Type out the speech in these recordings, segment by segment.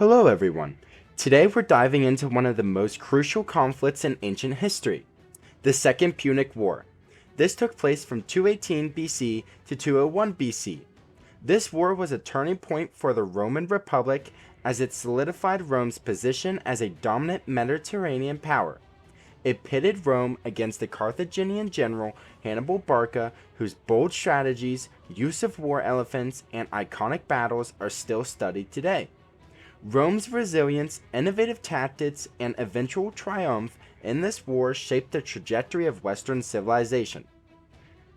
Hello everyone. Today we're diving into one of the most crucial conflicts in ancient history, the Second Punic War. This took place from 218 BC to 201 BC. This war was a turning point for the Roman Republic as it solidified Rome's position as a dominant Mediterranean power. It pitted Rome against the Carthaginian general Hannibal Barca, whose bold strategies, use of war elephants, and iconic battles are still studied today. Rome's resilience, innovative tactics, and eventual triumph in this war shaped the trajectory of Western civilization.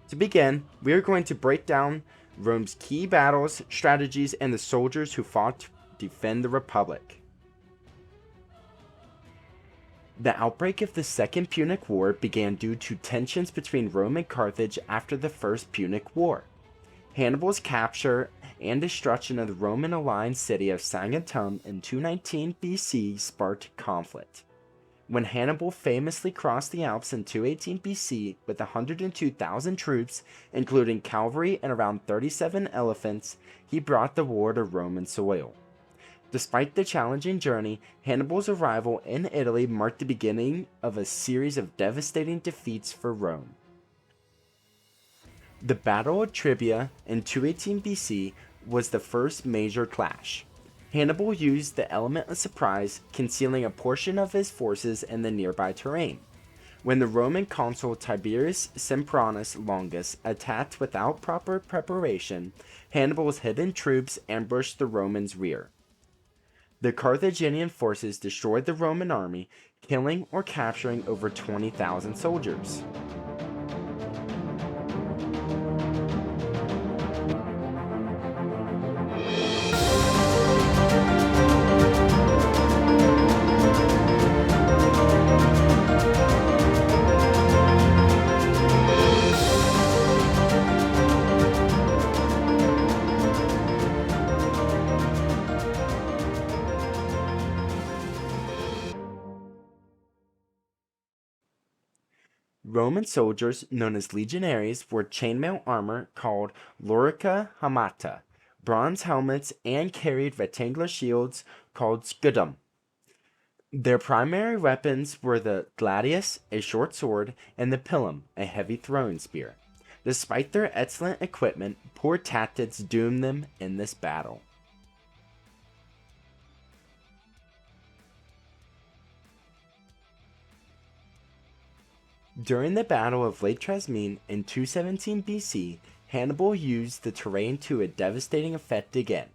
To begin, we are going to break down Rome's key battles, strategies, and the soldiers who fought to defend the Republic. The outbreak of the Second Punic War began due to tensions between Rome and Carthage after the First Punic War. Hannibal's capture and destruction of the Roman-aligned city of Saguntum in 219 BC sparked conflict. When Hannibal famously crossed the Alps in 218 BC with 102,000 troops, including cavalry and around 37 elephants, he brought the war to Roman soil. Despite the challenging journey, Hannibal's arrival in Italy marked the beginning of a series of devastating defeats for Rome. The Battle of Trebia in 218 BC was the first major clash. Hannibal used the element of surprise, concealing a portion of his forces in the nearby terrain. When the Roman consul Tiberius Sempronius Longus attacked without proper preparation, Hannibal's hidden troops ambushed the Romans' rear. The Carthaginian forces destroyed the Roman army, killing or capturing over 20,000 soldiers. Roman soldiers, known as legionaries, wore chainmail armor called lorica hamata, bronze helmets, and carried rectangular shields called scudum. Their primary weapons were the gladius, a short sword, and the pilum, a heavy throwing spear. Despite their excellent equipment, poor tactics doomed them in this battle. During the Battle of Lake Trasimene in 217 BC, Hannibal used the terrain to a devastating effect again.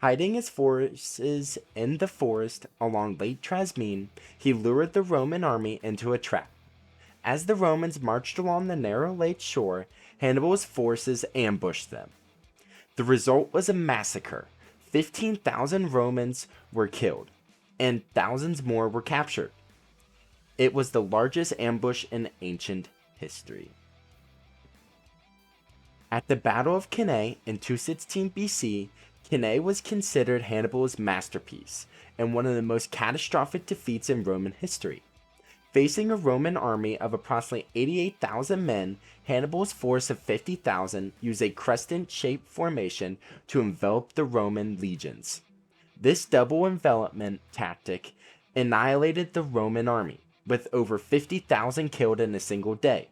Hiding his forces in the forest along Lake Trasimene, he lured the Roman army into a trap. As the Romans marched along the narrow lake shore, Hannibal's forces ambushed them. The result was a massacre. 15,000 Romans were killed, and thousands more were captured. It was the largest ambush in ancient history. At the Battle of Cannae in 216 BC, Cannae was considered Hannibal's masterpiece and one of the most catastrophic defeats in Roman history. Facing a Roman army of approximately 88,000 men, Hannibal's force of 50,000 used a crescent-shaped formation to envelop the Roman legions. This double envelopment tactic annihilated the Roman army, with over 50,000 killed in a single day.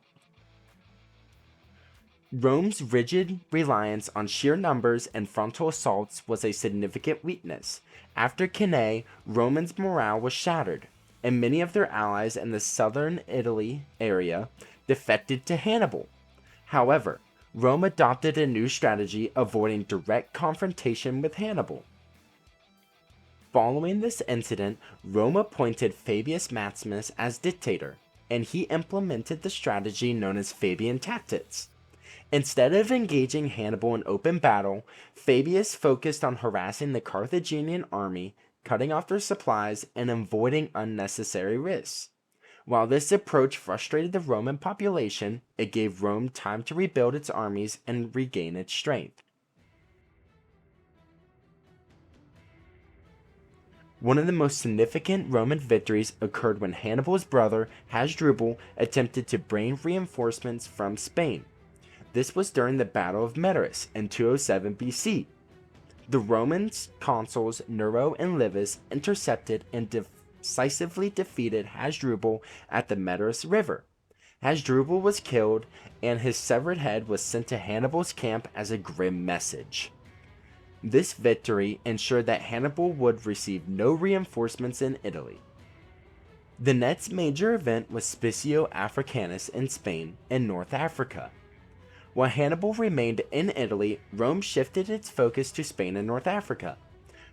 Rome's rigid reliance on sheer numbers and frontal assaults was a significant weakness. After Cannae, Romans' morale was shattered, and many of their allies in the southern Italy area defected to Hannibal. However, Rome adopted a new strategy, avoiding direct confrontation with Hannibal. Following this incident, Rome appointed Fabius Maximus as dictator, and he implemented the strategy known as Fabian tactics. Instead of engaging Hannibal in open battle, Fabius focused on harassing the Carthaginian army, cutting off their supplies, and avoiding unnecessary risks. While this approach frustrated the Roman population, it gave Rome time to rebuild its armies and regain its strength. One of the most significant Roman victories occurred when Hannibal's brother, Hasdrubal, attempted to bring reinforcements from Spain. This was during the Battle of Metaurus in 207 BC. The Roman consuls Nero and Livius intercepted and decisively defeated Hasdrubal at the Medus River. Hasdrubal was killed, and his severed head was sent to Hannibal's camp as a grim message. This victory ensured that Hannibal would receive no reinforcements in Italy. The next major event was Spisio Africanus in Spain and North Africa. While Hannibal remained in Italy, Rome shifted its focus to Spain and North Africa.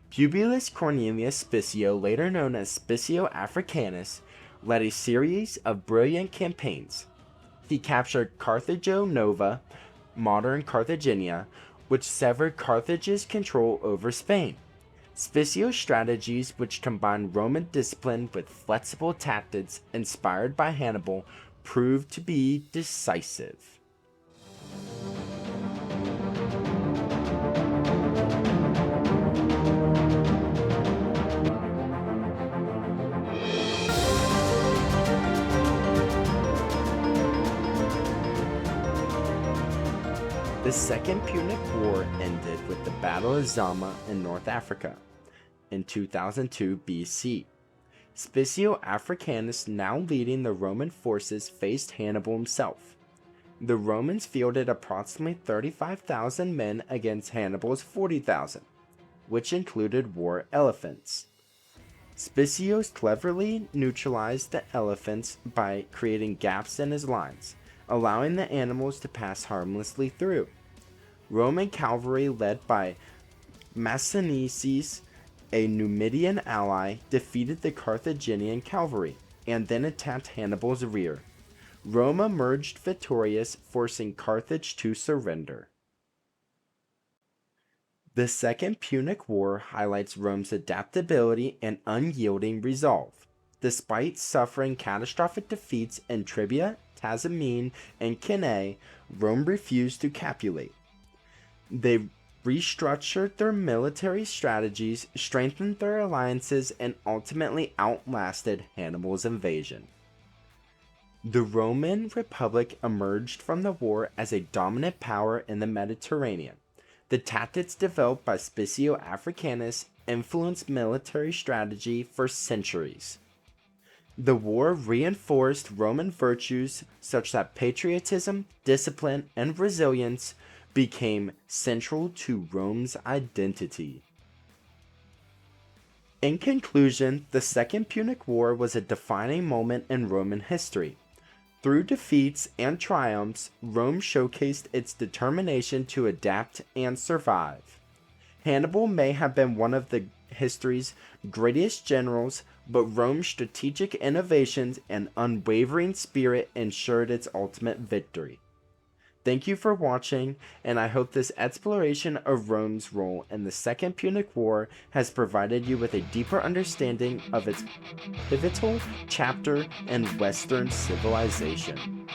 Publius Cornelius Spisio, later known as Spisio Africanus, led a series of brilliant campaigns. He captured Carthago Nova, modern Carthagena, which severed Carthage's control over Spain. Spisio's strategies, which combined Roman discipline with flexible tactics inspired by Hannibal, proved to be decisive. The Second Punic War ended with the Battle of Zama in North Africa in 2002 BC. Spisio Africanus, now leading the Roman forces, faced Hannibal himself. The Romans fielded approximately 35,000 men against Hannibal's 40,000, which included war elephants. Spisio cleverly neutralized the elephants by creating gaps in his lines, allowing the animals to pass harmlessly through. Roman cavalry led by Massinissa, a Numidian ally, defeated the Carthaginian cavalry and then attacked Hannibal's rear. Rome emerged victorious, forcing Carthage to surrender. The Second Punic War highlights Rome's adaptability and unyielding resolve. Despite suffering catastrophic defeats in Tribia, Tasamine, and Cannae, Rome refused to capitulate. They restructured their military strategies, strengthened their alliances, and ultimately outlasted Hannibal's invasion. The Roman Republic emerged from the war as a dominant power in the Mediterranean. The tactics developed by Spisio Africanus influenced military strategy for centuries. The war reinforced Roman virtues such that patriotism, discipline, and resilience became central to Rome's identity. In conclusion, the Second Punic War was a defining moment in Roman history. Through defeats and triumphs, Rome showcased its determination to adapt and survive. Hannibal may have been one of the history's greatest generals, but Rome's strategic innovations and unwavering spirit ensured its ultimate victory. Thank you for watching, and I hope this exploration of Rome's role in the Second Punic War has provided you with a deeper understanding of its pivotal chapter in Western civilization.